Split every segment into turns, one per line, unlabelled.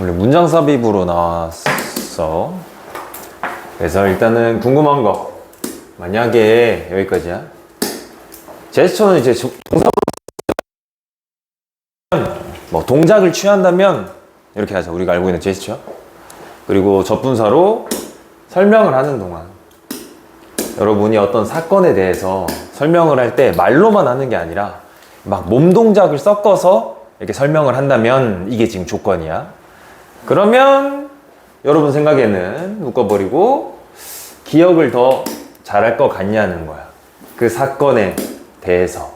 우리 문장 삽입으로 나왔어. 그래서 일단은 궁금한 거, 만약에 여기까지야. 제스처는 이제 동사, 뭐 동작을 취한다면 이렇게 하자. 우리가 알고 있는 제스처. 그리고 접분사로 설명을 하는 동안 여러분이 어떤 사건에 대해서 설명을 할 때 말로만 하는 게 아니라 막 몸 동작을 섞어서 이렇게 설명을 한다면 이게 지금 조건이야. 그러면 여러분 생각에는 묶어버리고 기억을 더 잘할 것 같냐는 거야. 그 사건에 대해서.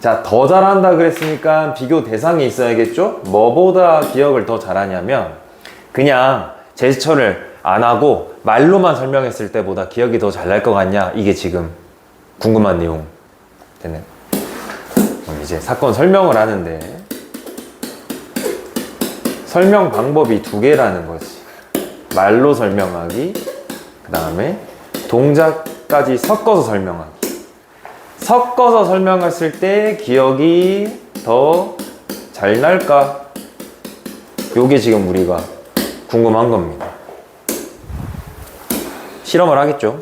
자, 더 잘한다 그랬으니까 비교 대상이 있어야겠죠? 뭐보다 기억을 더 잘하냐면 그냥 제스처를 안 하고 말로만 설명했을 때보다 기억이 더 잘 날 것 같냐? 이게 지금 궁금한 내용 되네. 그럼 이제 사건 설명을 하는데 설명 방법이 두 개라는 거지. 말로 설명하기, 그 다음에 동작까지 섞어서 설명하기. 섞어서 설명했을 때 기억이 더 잘 날까? 요게 지금 우리가 궁금한 겁니다. 실험을 하겠죠.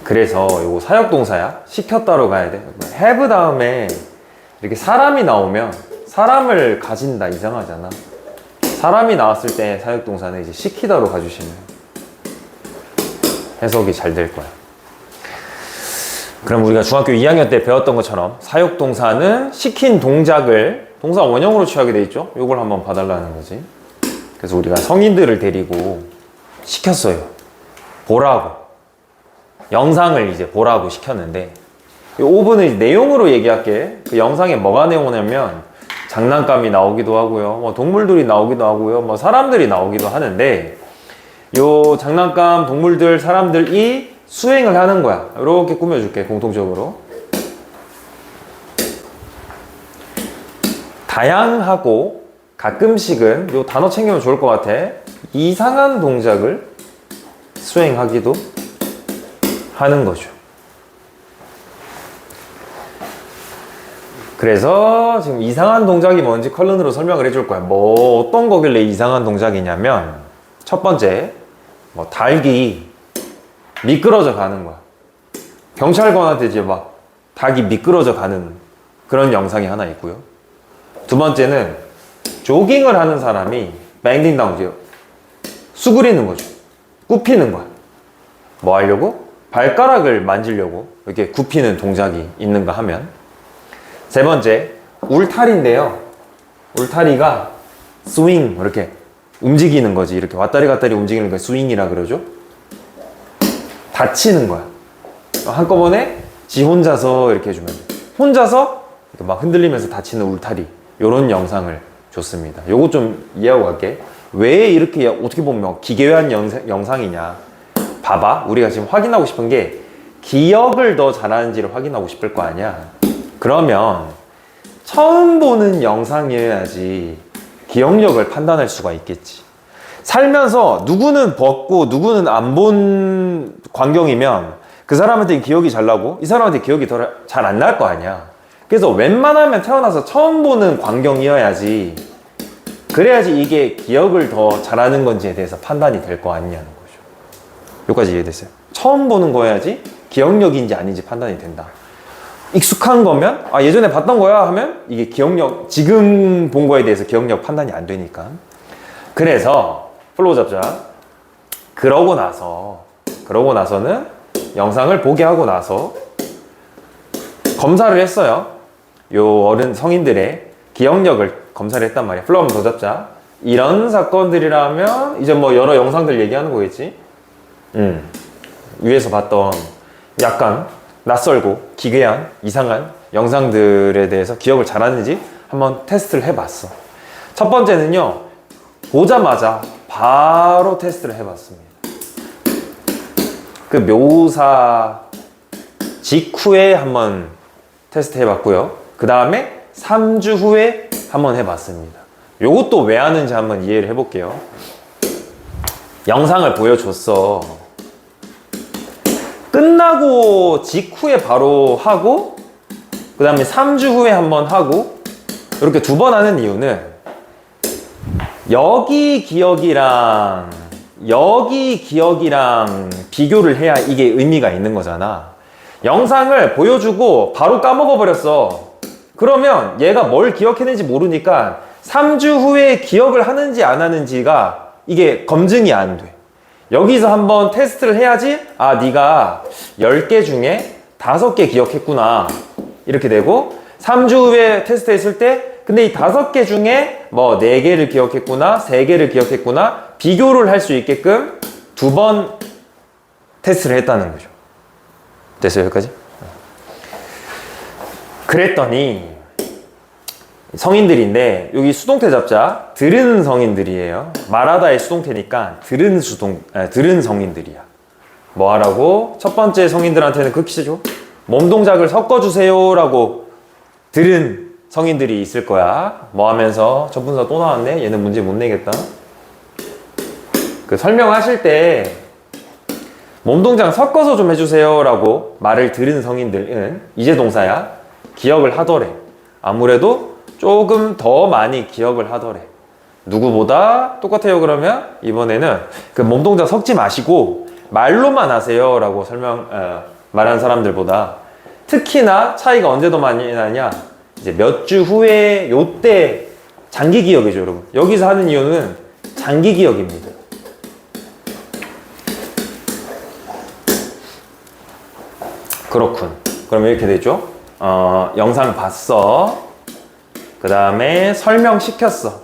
그래서 요거 사역동사야. 시켰다로 가야 돼. have 다음에 이렇게 사람이 나오면 사람을 가진다 이상하잖아. 사람이 나왔을 때 사역동사는 이제 시키다로 가주시면 해석이 잘 될 거야. 그럼 우리가 중학교 2학년 때 배웠던 것처럼 사역동사는 시킨 동작을 동사 원형으로 취하게 돼 있죠. 요걸 한번 봐달라는 거지. 그래서 우리가 성인들을 데리고 시켰어요. 보라고. 영상을 이제 보라고 시켰는데 이 5분은 내용으로 얘기할게. 그 영상에 뭐가 내용이냐면 장난감이 나오기도 하고요. 뭐 동물들이 나오기도 하고요. 뭐 사람들이 나오기도 하는데 요 장난감, 동물들, 사람들이 수행을 하는 거야. 이렇게 꾸며줄게. 공통적으로. 다양하고 가끔씩은 요 단어 챙기면 좋을 것 같아. 이상한 동작을 수행하기도 하는 거죠. 그래서 지금 이상한 동작이 뭔지 컬런으로 설명을 해줄 거야. 뭐 어떤 거길래 이상한 동작이냐면 첫 번째, 뭐 닭이 미끄러져 가는 거야. 경찰관한테 이제 막 닭이 미끄러져 가는 그런 영상이 하나 있고요. 두 번째는 조깅을 하는 사람이 밴딩 다운이요. 수그리는 거죠. 굽히는 거야. 뭐 하려고? 발가락을 만지려고 이렇게 굽히는 동작이 있는가 하면. 세 번째, 울타리인데요. 울타리가 스윙 이렇게 움직이는 거지. 이렇게 왔다리 갔다리 움직이는 거 스윙이라 그러죠. 다치는 거야. 한꺼번에 지 혼자서 이렇게 해주면 돼. 혼자서 이렇게 막 흔들리면서 다치는 울타리. 요런 영상을 줬습니다. 요거 좀 이해하고 갈게. 왜 이렇게 어떻게 보면 기괴한 영상이냐. 봐봐. 우리가 지금 확인하고 싶은 게 기억을 더 잘하는지를 확인하고 싶을 거 아니야. 그러면 처음 보는 영상이어야지 기억력을 판단할 수가 있겠지. 살면서 누구는 벗고 누구는 안 본 광경이면 그 사람한테 기억이 잘 나고 이 사람한테 기억이 잘 안 날 거 아니야. 그래서 웬만하면 태어나서 처음 보는 광경이어야지, 그래야지 이게 기억을 더 잘하는 건지에 대해서 판단이 될 거 아니냐는 거죠. 여기까지 이해됐어요? 처음 보는 거여야지 기억력인지 아닌지 판단이 된다. 익숙한 거면 예전에 봤던 거야 하면 이게 기억력, 지금 본 거에 대해서 기억력 판단이 안 되니까. 그래서 플로우 잡자. 그러고 나서는 영상을 보게 하고 나서 검사를 했어요. 요 어른 성인들의 기억력을 검사를 했단 말이야. 플로우 한번 더 잡자. 이런 사건들이라면 이제 뭐 여러 영상들 얘기하는 거겠지. 위에서 봤던 약간 낯설고 기괴한 이상한 영상들에 대해서 기억을 잘하는지 한번 테스트를 해봤어. 첫 번째는요, 보자마자 바로 테스트를 해봤습니다. 그 묘사 직후에 한번 테스트 해봤고요. 그 다음에 3주 후에 한번 해봤습니다. 요것도 왜 하는지 한번 이해를 해볼게요. 영상을 보여줬어. 끝나고 직후에 바로 하고 그 다음에 3주 후에 한번 하고 이렇게 두 번 하는 이유는 여기 기억이랑 여기 기억이랑 비교를 해야 이게 의미가 있는 거잖아. 영상을 보여주고 바로 까먹어 버렸어. 그러면 얘가 뭘 기억했는지 모르니까 3주 후에 기억을 하는지 안 하는지가 이게 검증이 안 돼. 여기서 한번 테스트를 해야지, 아, 네가 10개 중에 5개 기억했구나, 이렇게 되고, 3주 후에 테스트 했을 때 근데 이 5개 중에 뭐 4개를 기억했구나, 3개를 기억했구나, 비교를 할 수 있게끔 2번 테스트를 했다는 거죠. 됐어요, 여기까지? 그랬더니 성인들인데, 여기 수동태 잡자 들은 성인들이에요. 말하다의 수동태니까 들은 성인들이야. 뭐 하라고? 첫 번째 성인들한테는 그 퀴즈죠. 몸 동작을 섞어주세요 라고 들은 성인들이 있을 거야. 뭐 하면서 전분사 또 나왔네. 얘는 문제 못 내겠다. 그 설명하실 때 몸 동작 섞어서 좀 해주세요 라고 말을 들은 성인들은 이제 동사야. 기억을 하더래. 아무래도 조금 더 많이 기억을 하더래. 누구보다 똑같아요. 그러면 이번에는 그 몸 동작 섞지 마시고 말로만 하세요 라고 말한 사람들보다, 특히나 차이가 언제 더 많이 나냐, 이제 몇 주 후에 요때 장기 기억이죠, 여러분. 여기서 하는 이유는 장기 기억입니다. 그렇군. 그럼 이렇게 되죠. 영상 봤어. 그 다음에 설명시켰어.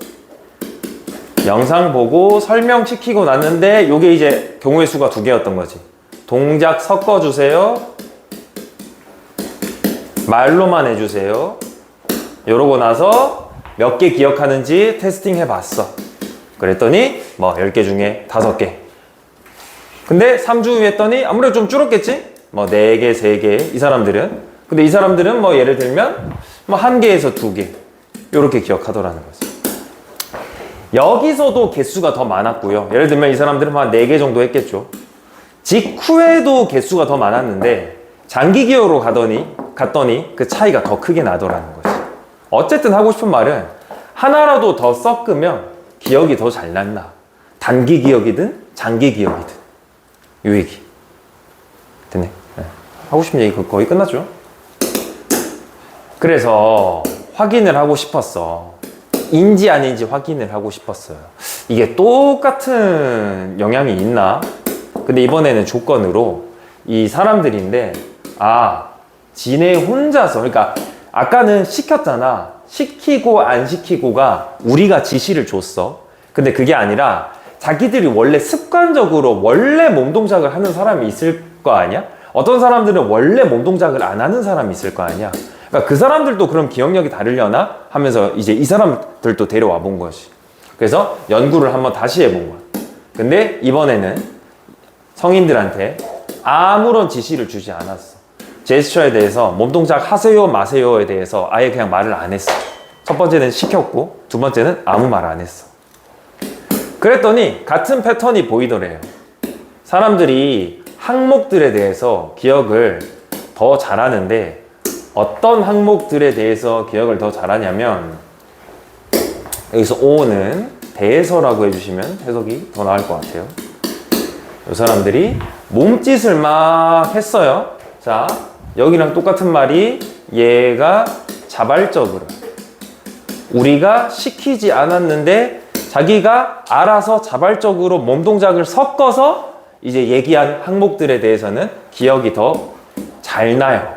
영상 보고 설명시키고 났는데 요게 이제 경우의 수가 2개였던 거지. 동작 섞어주세요. 말로만 해주세요. 이러고 나서 몇 개 기억하는지 테스팅 해봤어. 그랬더니 뭐 10개 중에 5개. 근데 3주 후에 했더니 아무래도 좀 줄었겠지? 뭐 4개, 3개, 이 사람들은. 근데 이 사람들은 뭐 예를 들면 뭐 1개에서 2개 요렇게 기억하더라는 거지. 여기서도 개수가 더 많았고요. 예를 들면 이 사람들은 한 4개 정도 했겠죠. 직후에도 개수가 더 많았는데 장기 기억으로 갔더니 그 차이가 더 크게 나더라는 거지. 어쨌든 하고 싶은 말은 하나라도 더 섞으면 기억이 더 잘 난다. 단기 기억이든 장기 기억이든. 요 얘기. 됐네. 네. 하고 싶은 얘기 거의 끝났죠. 그래서 확인을 하고 싶었어. 인지 아닌지 확인을 하고 싶었어요. 이게 똑같은 영향이 있나? 근데 이번에는 조건으로 이 사람들인데, 지네 혼자서, 그러니까 아까는 시켰잖아. 시키고 안 시키고가 우리가 지시를 줬어. 근데 그게 아니라 자기들이 원래 습관적으로 원래 몸 동작을 하는 사람이 있을 거 아니야? 어떤 사람들은 원래 몸 동작을 안 하는 사람이 있을 거 아니야? 그러니까 그 사람들도 그럼 기억력이 다르려나 하면서 이제 이 사람들도 데려와 본 거지. 그래서 연구를 한번 다시 해본 거야. 근데 이번에는 성인들한테 아무런 지시를 주지 않았어. 제스처에 대해서 몸 동작 하세요 마세요에 대해서 아예 그냥 말을 안 했어. 첫 번째는 시켰고 두 번째는 아무 말 안 했어. 그랬더니 같은 패턴이 보이더래요. 사람들이 항목들에 대해서 기억을 더 잘하는데, 어떤 항목들에 대해서 기억을 더 잘하냐면, 여기서 O는 대해서라고 해주시면 해석이 더 나을 것 같아요. 이 사람들이 몸짓을 막 했어요. 자, 여기랑 똑같은 말이 얘가 자발적으로, 우리가 시키지 않았는데 자기가 알아서 자발적으로 몸 동작을 섞어서 이제 얘기한 항목들에 대해서는 기억이 더 잘 나요.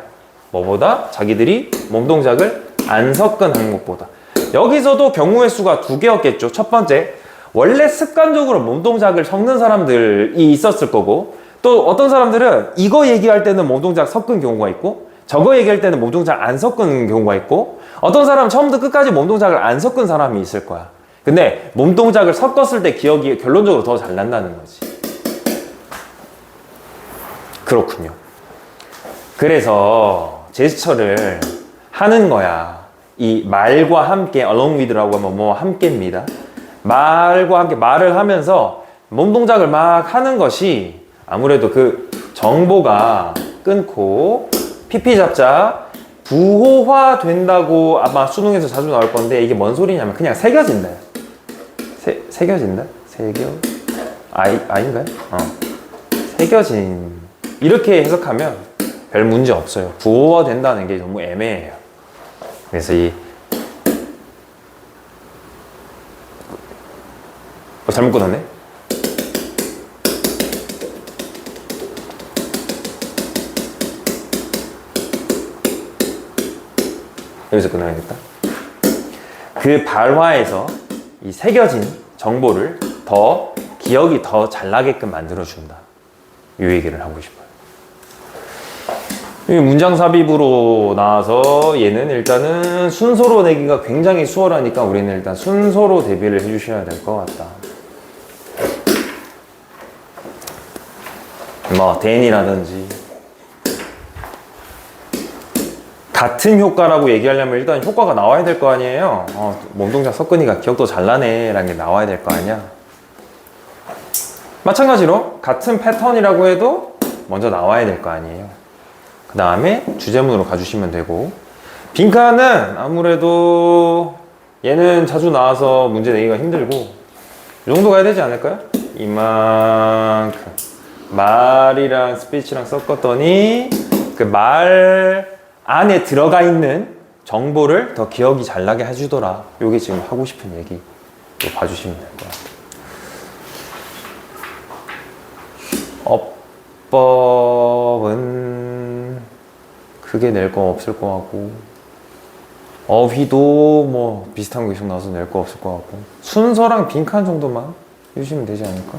뭐보다? 자기들이 몸 동작을 안 섞은 항목보다. 여기서도 경우의 수가 2개였겠죠. 첫 번째, 원래 습관적으로 몸 동작을 섞는 사람들이 있었을 거고, 또 어떤 사람들은 이거 얘기할 때는 몸 동작 섞은 경우가 있고, 저거 얘기할 때는 몸 동작 안 섞은 경우가 있고, 어떤 사람은 처음부터 끝까지 몸 동작을 안 섞은 사람이 있을 거야. 근데 몸 동작을 섞었을 때 기억이 결론적으로 더 잘 난다는 거지. 그렇군요. 그래서 제스처를 하는 거야. 이 말과 함께, along with라고 하면 뭐 함께입니다. 말과 함께 말을 하면서 몸 동작을 막 하는 것이 아무래도 그 정보가 끊고 PP 잡자 부호화 된다고 아마 수능에서 자주 나올 건데, 이게 뭔 소리냐면 그냥 새겨진다. 새겨진다? 아인가요? 새겨진. 이렇게 해석하면 별 문제 없어요. 부호화된다는 게 너무 애매해요. 그래서 잘못 끊었네? 여기서 끊어야겠다. 그 발화에서 이 새겨진 정보를 더 기억이 더 잘 나게끔 만들어준다. 이 얘기를 하고 싶어요. 이 문장 삽입으로 나와서 얘는 일단은 순서로 내기가 굉장히 수월하니까 우리는 일단 순서로 대비를 해주셔야 될 것 같다. 뭐 then이라든지 같은 효과라고 얘기하려면 일단 효과가 나와야 될 거 아니에요. 몸동작 섞으니까 기억도 잘 나네 라는 게 나와야 될 거 아니야. 마찬가지로 같은 패턴이라고 해도 먼저 나와야 될 거 아니에요. 그 다음에 주제문으로 가주시면 되고, 빈칸은 아무래도 얘는 자주 나와서 문제 내기가 힘들고 이 정도 가야 되지 않을까요? 이만큼 말이랑 스피치랑 섞었더니 그 말 안에 들어가 있는 정보를 더 기억이 잘 나게 해주더라. 요게 지금 하고 싶은 얘기. 이거 봐주시면 될 것 같아요. 어법은 크게 낼 거 없을 것 같고, 어휘도 뭐 비슷한 거 계속 나와서 낼 거 없을 것 같고, 순서랑 빈칸 정도만 해주시면 되지 않을까?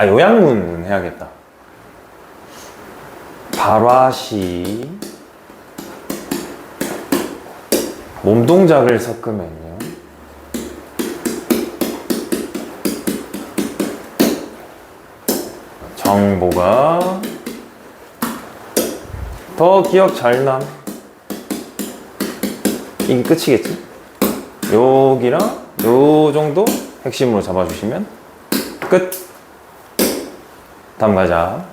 요약문 해야겠다. 발화시 몸동작을 섞으면요, 정보가 더 기억 잘 남. 이게 끝이겠지? 여기랑 요 정도 핵심으로 잡아주시면 끝. 다음 가자.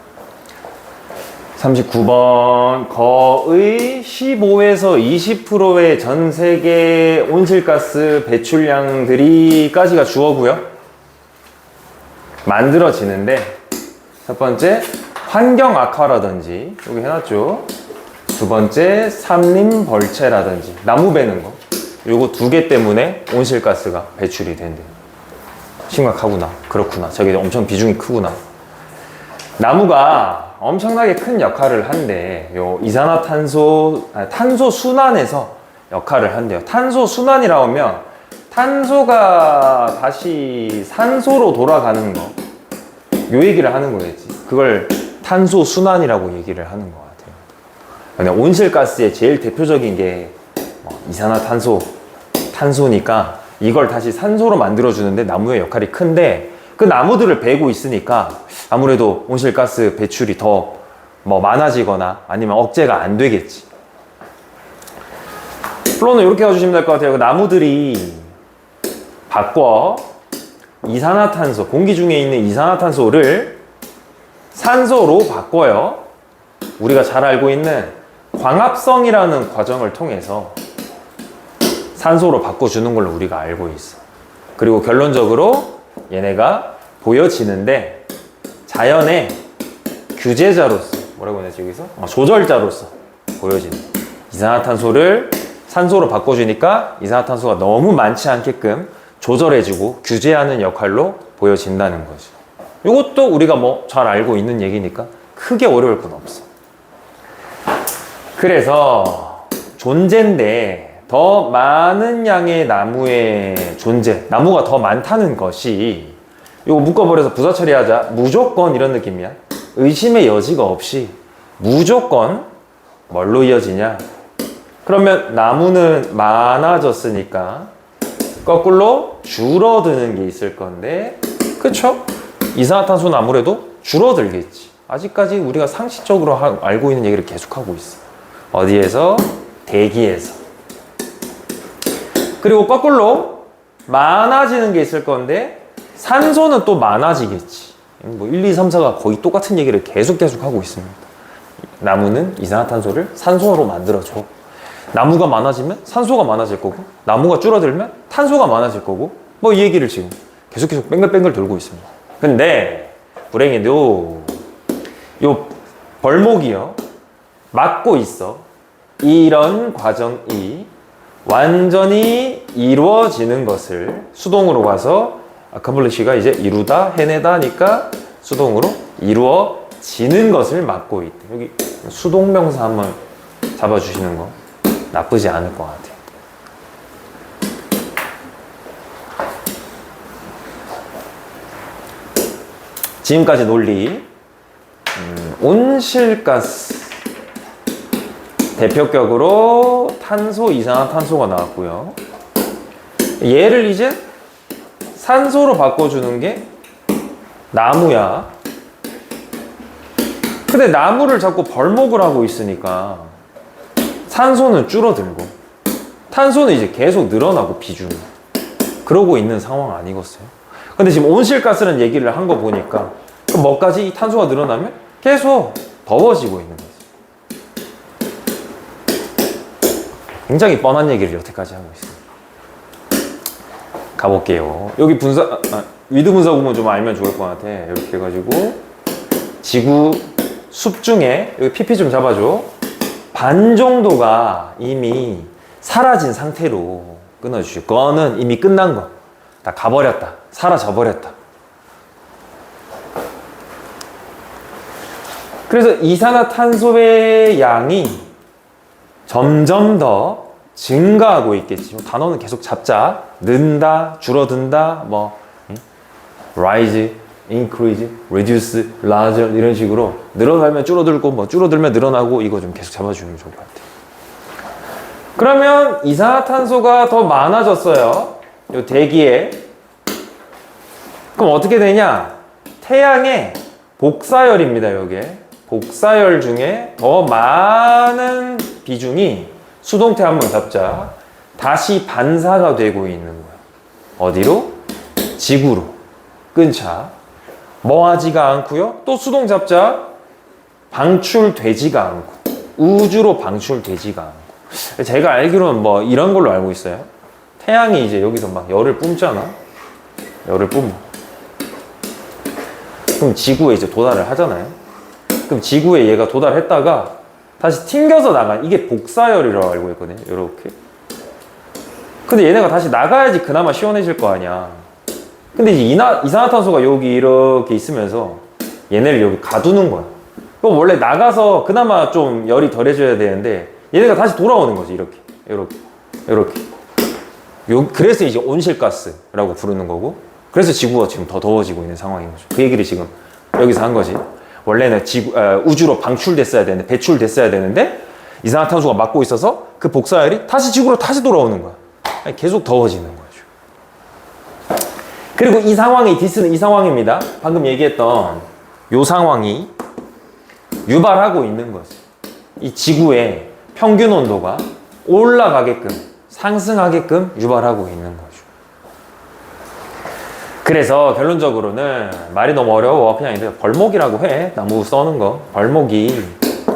39번. 거의 15에서 20%의 전 세계 온실가스 배출량들이까지가 주어고요. 만들어지는데, 첫 번째 환경 악화라든지 여기 해놨죠. 두 번째 산림 벌채라든지 나무 베는 거, 요거 두 개 때문에 온실가스가 배출이 된대요. 심각하구나. 그렇구나. 저게 엄청 비중이 크구나. 나무가 엄청나게 큰 역할을 한대. 요 탄소 순환에서 역할을 한대요. 탄소 순환이라고 하면 탄소가 다시 산소로 돌아가는 거, 요 얘기를 하는 거겠지. 그걸 탄소 순환이라고 얘기를 하는 것 같아요. 근데 온실가스의 제일 대표적인 게 탄소니까 이걸 다시 산소로 만들어주는데 나무의 역할이 큰데, 그 나무들을 베고 있으니까 아무래도 온실가스 배출이 더 많아지거나 아니면 억제가 안 되겠지. 플로는 이렇게 해주시면 될 것 같아요. 그 나무들이 바꿔 이산화탄소, 공기 중에 있는 이산화탄소를 산소로 바꿔요. 우리가 잘 알고 있는 광합성이라는 과정을 통해서 산소로 바꿔주는 걸로 우리가 알고 있어. 그리고 결론적으로 얘네가 보여지는데 자연의 규제자로서, 뭐라고 해야지 여기서? 조절자로서 보여지는. 이산화탄소를 산소로 바꿔주니까 이산화탄소가 너무 많지 않게끔 조절해주고 규제하는 역할로 보여진다는 거지. 이것도 우리가 잘 알고 있는 얘기니까 크게 어려울 건 없어. 그래서 존재인데 더 많은 양의 나무의 존재, 나무가 더 많다는 것이, 이거 묶어버려서 부사 처리하자. 무조건 이런 느낌이야. 의심의 여지가 없이 무조건 뭘로 이어지냐? 그러면 나무는 많아졌으니까 거꾸로 줄어드는 게 있을 건데, 그쵸? 이산화탄소는 아무래도 줄어들겠지. 아직까지 우리가 상식적으로 알고 있는 얘기를 계속하고 있어. 어디에서? 대기에서. 그리고 거꾸로 많아지는 게 있을 건데 산소는 또 많아지겠지. 뭐 1, 2, 3, 4가 거의 똑같은 얘기를 계속 하고 있습니다. 나무는 이산화탄소를 산소로 만들어줘. 나무가 많아지면 산소가 많아질 거고, 나무가 줄어들면 탄소가 많아질 거고, 뭐 이 얘기를 지금 계속 뺑글뺑글 돌고 있습니다. 근데 불행히도 요 벌목이요 막고 있어. 이런 과정이 완전히 이루어지는 것을 수동으로 가서 accomplish가 이제 이루다, 해내다 하니까 수동으로 이루어지는 것을 막고 있대. 여기 수동명사 한번 잡아주시는 거 나쁘지 않을 것 같아요. 지금까지 논리 온실가스 대표격으로 탄소, 이산화탄소가 나왔고요. 얘를 이제 산소로 바꿔주는 게 나무야. 근데 나무를 자꾸 벌목을 하고 있으니까 산소는 줄어들고 탄소는 이제 계속 늘어나고 비중이 그러고 있는 상황 아니겠어요? 근데 지금 온실가스라는 얘기를 한 거 보니까 그럼 뭐까지 이 탄소가 늘어나면 계속 더워지고 있는 거지. 굉장히 뻔한 얘기를 여태까지 하고 있습니다. 가볼게요. 여기 위드 분사 구문 좀 알면 좋을 것 같아. 이렇게 해가지고 지구 숲 중에 여기 pp 좀 잡아줘. 반 정도가 이미 사라진 상태로 끊어주시고, 그거는 이미 끝난 거. 다 가버렸다. 사라져 버렸다. 그래서 이산화탄소의 양이 점점 더 증가하고 있겠지. 단어는 계속 잡자. 는다, 줄어든다, 뭐 rise, increase, reduce, larger 이런 식으로 늘어나면 줄어들고 뭐 줄어들면 늘어나고 이거 좀 계속 잡아주는 게 좋을 것 같아요. 그러면 이산화탄소가 더 많아졌어요. 요 대기에. 그럼 어떻게 되냐? 태양의 복사열입니다. 요게 복사열 중에 더 많은 비중이 수동태 한번 잡자. 다시 반사가 되고 있는 거야. 어디로? 지구로. 끈차. 뭐하지가 않고요. 또 수동 잡자. 방출되지가 않고. 우주로 방출되지가 않고. 제가 알기로는 뭐 이런 걸로 알고 있어요. 태양이 이제 여기서 막 열을 뿜잖아. 열을 뿜어. 그럼 지구에 이제 도달을 하잖아요. 그럼 지구에 얘가 도달했다가 다시 튕겨서 나간, 이게 복사열이라고 알고 있거든요. 이렇게. 근데 얘네가 다시 나가야지 그나마 시원해질 거 아니야. 근데 이제 이산화탄소가 여기 이렇게 있으면서 얘네를 여기 가두는 거야. 그럼 원래 나가서 그나마 좀 열이 덜해져야 되는데 얘네가 다시 돌아오는 거지. 이렇게. 그래서 이제 온실가스라고 부르는 거고, 그래서 지구가 지금 더 더워지고 있는 상황인 거죠. 그 얘기를 지금 여기서 한 거지. 원래는 우주로 방출됐어야 되는데, 배출됐어야 되는데 이산화탄소가 막고 있어서 그 복사열이 다시 지구로 다시 돌아오는 거야. 계속 더워지는 거죠. 그리고 이 상황이, 디스는 이 상황입니다. 방금 얘기했던 이 상황이 유발하고 있는 거지. 이 지구의 평균 온도가 올라가게끔, 상승하게끔 유발하고 있는 거죠. 그래서 결론적으로는 말이 너무 어려워. 그냥 이제 벌목이라고 해. 나무 써는 거. 벌목이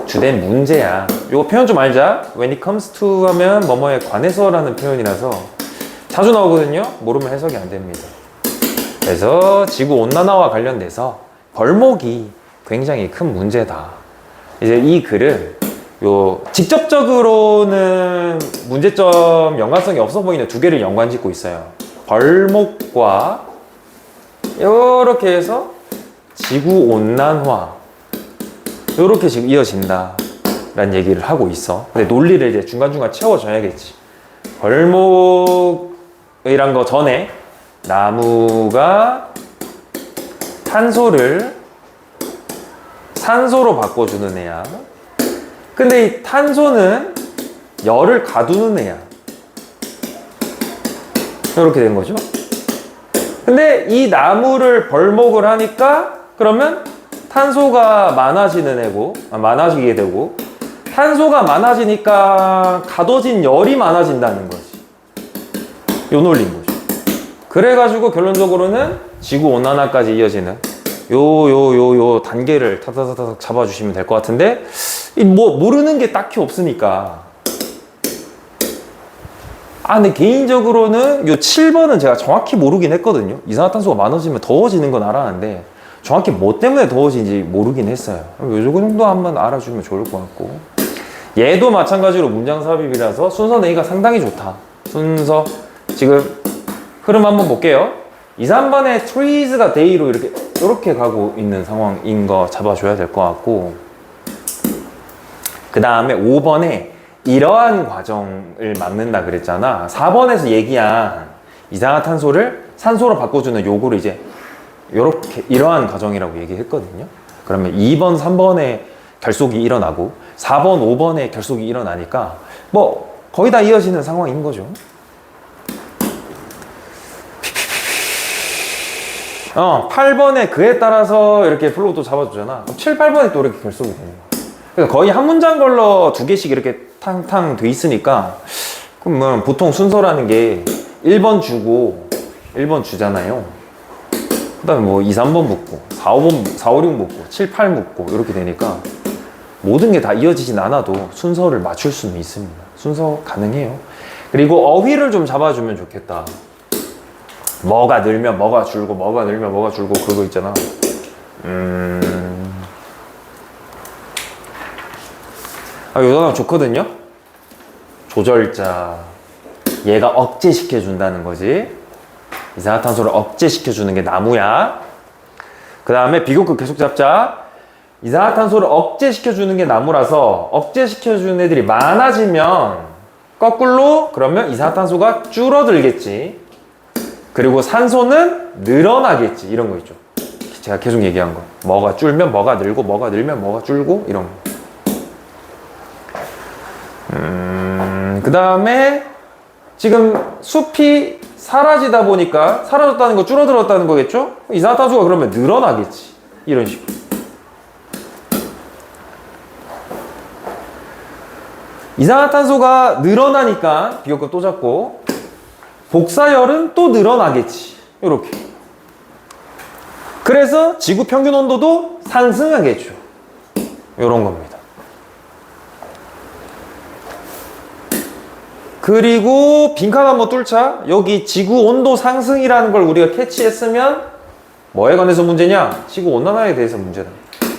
주된 문제야. 이거 표현 좀 알자. When it comes to 하면 뭐뭐에 관해서라는 표현이라서 자주 나오거든요. 모르면 해석이 안 됩니다. 그래서 지구온난화와 관련돼서 벌목이 굉장히 큰 문제다. 이제 이 글은 직접적으로는 문제점 연관성이 없어 보이는 두 개를 연관 짓고 있어요. 벌목과 이렇게 해서 지구온난화 이렇게 지금 이어진다 라는 얘기를 하고 있어. 근데 논리를 이제 중간중간 채워줘야겠지. 벌목이란 거 전에 나무가 탄소를 산소로 바꿔주는 애야. 근데 이 탄소는 열을 가두는 애야. 이렇게 된 거죠. 근데 이 나무를 벌목을 하니까 그러면 탄소가 많아지는 애고, 많아지게 되고, 탄소가 많아지니까 가둬진 열이 많아진다는 거지. 요 논리인 거죠. 그래가지고 결론적으로는 지구온난화까지 이어지는 요 단계를 타타타타 잡아주시면 될 것 같은데, 뭐 모르는 게 딱히 없으니까. 근데 개인적으로는 요 7번은 제가 정확히 모르긴 했거든요. 이산화탄소가 많아지면 더워지는 건 알았는데 정확히 뭐 때문에 더워지는지 모르긴 했어요. 요 정도 한번 알아주면 좋을 것 같고, 얘도 마찬가지로 문장 삽입이라서 순서 내기가 상당히 좋다. 순서 지금 흐름 한번 볼게요. 2, 3번에 trees가 day로 이렇게 가고 있는 상황인 거 잡아줘야 될 것 같고, 그 다음에 5번에 이러한 과정을 막는다 그랬잖아. 4번에서 얘기한 이산화탄소를 산소로 바꿔주는 요거를 이제 이러한 과정이라고 얘기했거든요. 그러면 2번, 3번에 결속이 일어나고 4번, 5번에 결속이 일어나니까 뭐 거의 다 이어지는 상황인 거죠. 8번에 그에 따라서 이렇게 플로우 또 잡아주잖아. 7, 8번에 또 이렇게 결속이 되는 거야. 그러니까 거의 한 문장 걸러 2개씩 이렇게 탕탕 돼 있으니까, 그러면 보통 순서라는 게 1번 주고 1번 주잖아요. 그 다음에 뭐 2, 3번 묻고 4, 5, 6 묻고 7, 8 묻고 이렇게 되니까 모든 게 다 이어지진 않아도 순서를 맞출 수는 있습니다. 순서 가능해요. 그리고 어휘를 좀 잡아주면 좋겠다. 뭐가 늘면 뭐가 줄고 뭐가 늘면 뭐가 줄고 그거 있잖아. 요 단어 좋거든요. 조절자. 얘가 억제시켜준다는 거지. 이산화탄소를 억제시켜주는 게 나무야. 그 다음에 비교급 계속잡자. 이산화탄소를 억제시켜주는 게 나무라서 억제시켜주는 애들이 많아지면 거꾸로 그러면 이산화탄소가 줄어들겠지. 그리고 산소는 늘어나겠지. 이런 거 있죠. 제가 계속 얘기한 거. 뭐가 줄면 뭐가 늘고 뭐가 늘면 뭐가 줄고 이런 거. 그 다음에 지금 숲이 사라지다 보니까 사라졌다는 거 줄어들었다는 거겠죠? 이산화탄소가 그러면 늘어나겠지. 이런 식으로. 이산화탄소가 늘어나니까 비교급 또 잡고 복사열은 또 늘어나겠지. 이렇게. 그래서 지구 평균 온도도 상승하겠죠. 이런 겁니다. 그리고 빈칸 한번 뚫자. 여기 지구 온도 상승이라는 걸 우리가 캐치했으면 뭐에 관해서 문제냐? 지구 온난화에 대해서 문제다.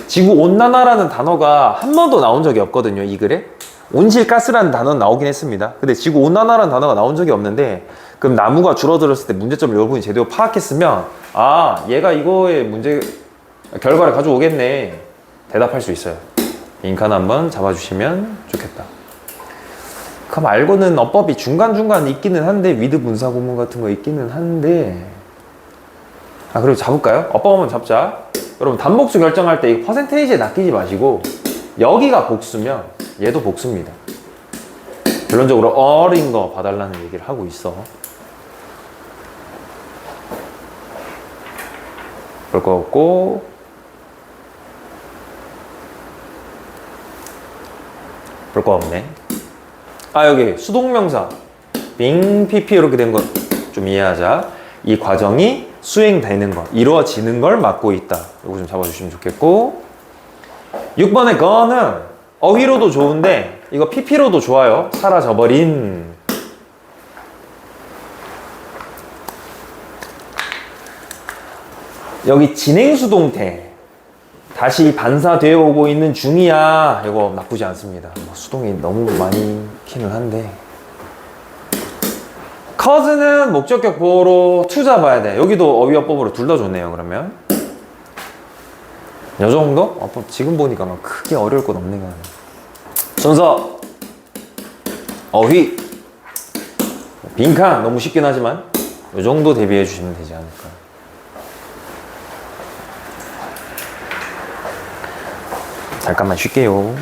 지구 온난화라는 단어가 한 번도 나온 적이 없거든요, 이 글에. 온실가스라는 단어는 나오긴 했습니다. 근데 지구 온난화라는 단어가 나온 적이 없는데, 그럼 나무가 줄어들었을 때 문제점을 여러분이 제대로 파악했으면 얘가 이거의 문제 결과를 가져오겠네, 대답할 수 있어요. 빈칸 한번 잡아주시면 좋겠다. 그 말고는 어법이 중간중간 있기는 한데, 위드 분사 구문 같은 거 있기는 한데, 그리고 잡을까요? 어법 한번 잡자. 여러분, 단복수 결정할 때 이거 퍼센테이지에 낚이지 마시고, 여기가 복수면 얘도 복수입니다. 결론적으로 어린 거 봐달라는 얘기를 하고 있어. 그럴 거 없고, 볼 거 없네. 여기 수동명사 빙 PP 이렇게 된 거 좀 이해하자. 이 과정이 수행되는 거, 이루어지는 걸 막고 있다. 이거 좀 잡아주시면 좋겠고, 6번의 거는 어휘로도 좋은데 이거 PP로도 좋아요. 사라져버린. 여기 진행수동태 다시 반사되어 오고 있는 중이야. 이거 나쁘지 않습니다. 수동이 너무 많기는 한데, cause는 목적격 보호로 to 잡아야 돼. 여기도 어휘어법으로 둘 다 좋네요. 그러면 요 정도? 어법 지금 보니까 막 크게 어려울 건 없는 거 같네. 순서 어휘 빈칸 너무 쉽긴 하지만 요 정도 대비해 주시면 되지 않을까. 잠깐만 쉴게요.